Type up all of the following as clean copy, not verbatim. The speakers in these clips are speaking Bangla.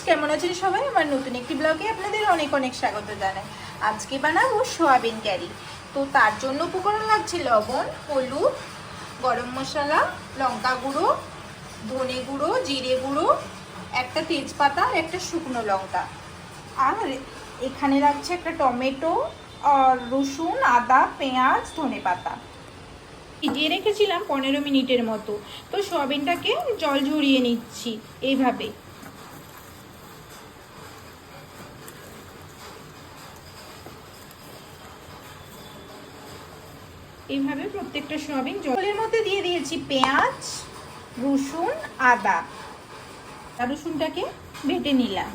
কেমন আছেন সবাই? আমার নতুন একটি ব্লগে আপনাদের অনেক অনেক স্বাগত জানাই। আজকে বানাবো সয়াবিন কারি। তো তার জন্য উপকরণ লাগছে লবণ, হলুদ, গরম মশলা, লঙ্কা গুঁড়ো, ধনে গুঁড়ো, জিরে গুঁড়ো, একটা তেজপাতা আর একটা শুকনো লঙ্কা। আর এখানে রাখছে একটা টমেটো আর রসুন, আদা, পেঁয়াজ, ধনেপাতা। ভিজিয়ে রেখেছিলাম 15 মিনিটের মতো। তো সয়াবিনটাকে জল ঝরিয়ে নিচ্ছি এইভাবে। এইভাবে প্রত্যেকটা সয়াবিন জলের মধ্যে দিয়ে দিয়েছি পেঁয়াজ, রসুন, আদা। রসুনটাকে বেটে নিলাম,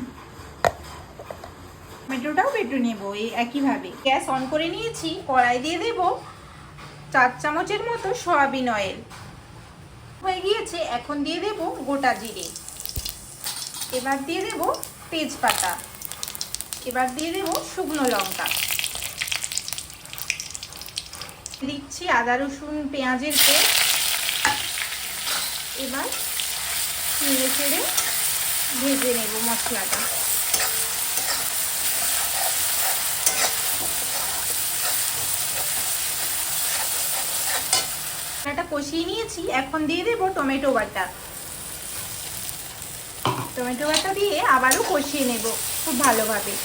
টমেটোটাও বেটে নেব এই একইভাবে। গ্যাস অন করে নিয়েছি, কড়াই দিয়ে দেব 4 চামচের মতো সয়াবিন অয়েল। হয়ে গিয়েছে, এখন দিয়ে দেব গোটা জিরে, এবার দিয়ে দেব তেজপাতা, এবার দিয়ে দেব শুকনো লঙ্কা, দিচ্ছি আদা রসুন পেঁয়াজের পেস্ট। এবার নেড়ে চেড়ে ভেজে নেব মশলাটা। মশলাটা কষিয়ে নিয়েছি, এখন দিয়ে দেব টমেটো বাটা। টমেটো বাটা দিয়ে আবারও কষিয়ে নেব খুব ভালোভাবে।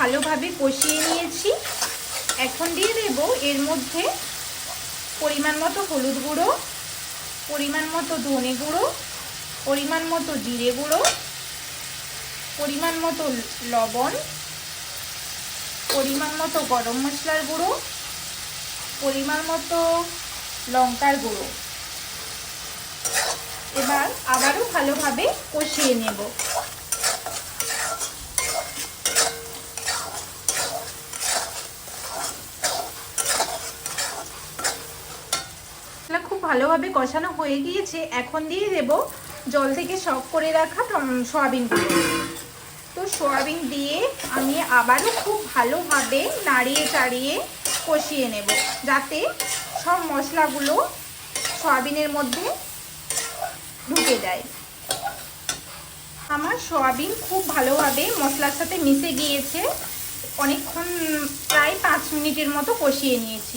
ভালোভাবে কষিয়ে নিয়েছি, এখন দিয়ে দেব এর মধ্যে পরিমাণ মতো হলুদ গুঁড়ো, পরিমাণ মতো ধনে গুঁড়ো, পরিমাণ মতো জিরে গুঁড়ো, পরিমাণ মতো লবণ, পরিমাণ মতো গরম মশলার গুঁড়ো, পরিমাণ মতো লঙ্কার গুঁড়ো। এবার আবারও ভালোভাবে কষিয়ে নেব। খুব ভালোভাবে কষানো হয়ে গিয়েছে, এখন দিয়ে দেব জল থেকে সক করে রাখা সয়াবিনগুলো। তো সয়াবিন দিয়ে আমি আবারও খুব ভালোভাবে নাড়িয়ে চাড়িয়ে কষিয়ে নেব, যাতে সব মশলাগুলো সয়াবিনের মধ্যে ঢুকে যায়। আমার সয়াবিন খুব ভালোভাবে মশলার সাথে মিশে গিয়েছে, অনেকক্ষণ প্রায় 5 মিনিটের মতো কষিয়ে নিয়েছি।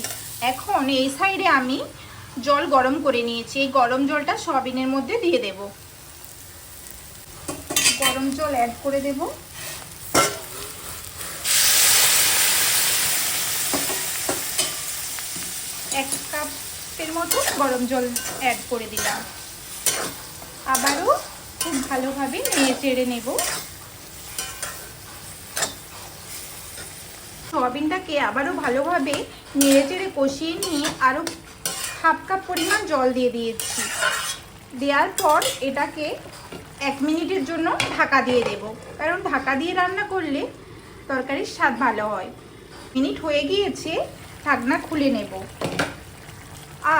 এখন এই সাইডে আমি জল গরম করে নিয়েছি, এই গরম জলটা সয়াবিনের মধ্যে দিয়ে দেব। গরম জল অ্যাড করে দেব। এক কাপের মতো গরম জল অ্যাড করে দিলাম। আবারও খুব ভালোভাবে নেড়ে চেড়ে নেব। সয়াবিনটাকে আবারও ভালোভাবে নেড়ে চেড়ে কষিয়ে নিয়ে আরও হাফ কাপ পরিমাণ জল দিয়ে দিয়েছি। দেওয়ার পর এটাকে 1 মিনিটের জন্য ঢাকা দিয়ে দেব, কারণ ঢাকা দিয়ে রান্না করলে তরকারির স্বাদ ভালো হয়। মিনিট হয়ে গিয়েছে, ঢাকনা খুলে নেব।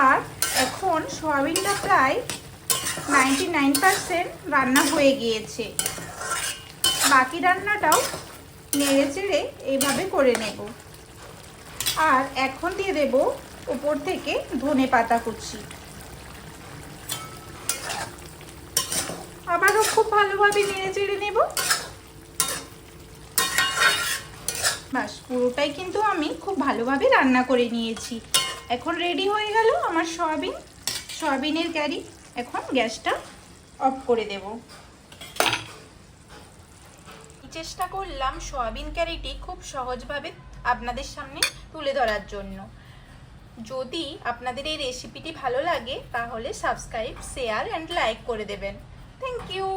আর এখন সয়াবিনটা প্রায় 99% রান্না হয়ে গিয়েছে। বাকি রান্নাটাও নেড়ে চেড়ে এইভাবে করে নেব। আর এখন দিয়ে দেব উপর থেকে ধনেপাতা কুচি। আবারও খুব ভালোভাবে নেড়ে চেড়ে নেব। বাস, পুরোটাই কিন্তু আমি খুব ভালোভাবে রান্না করে নিয়েছি। এখন রেডি হয়ে গেল আমার সয়াবিনের কারি। এখন গ্যাসটা অফ করে দেব। চেষ্টা করলাম সয়াবিন কারিটি খুব সহজভাবে আপনাদের সামনে তুলে ধরার জন্য। যদি আপনাদের এই রেসিপিটি ভালো লাগে তাহলে সাবস্ক্রাইব, শেয়ার অ্যান্ড লাইক করে দেবেন। Thank you.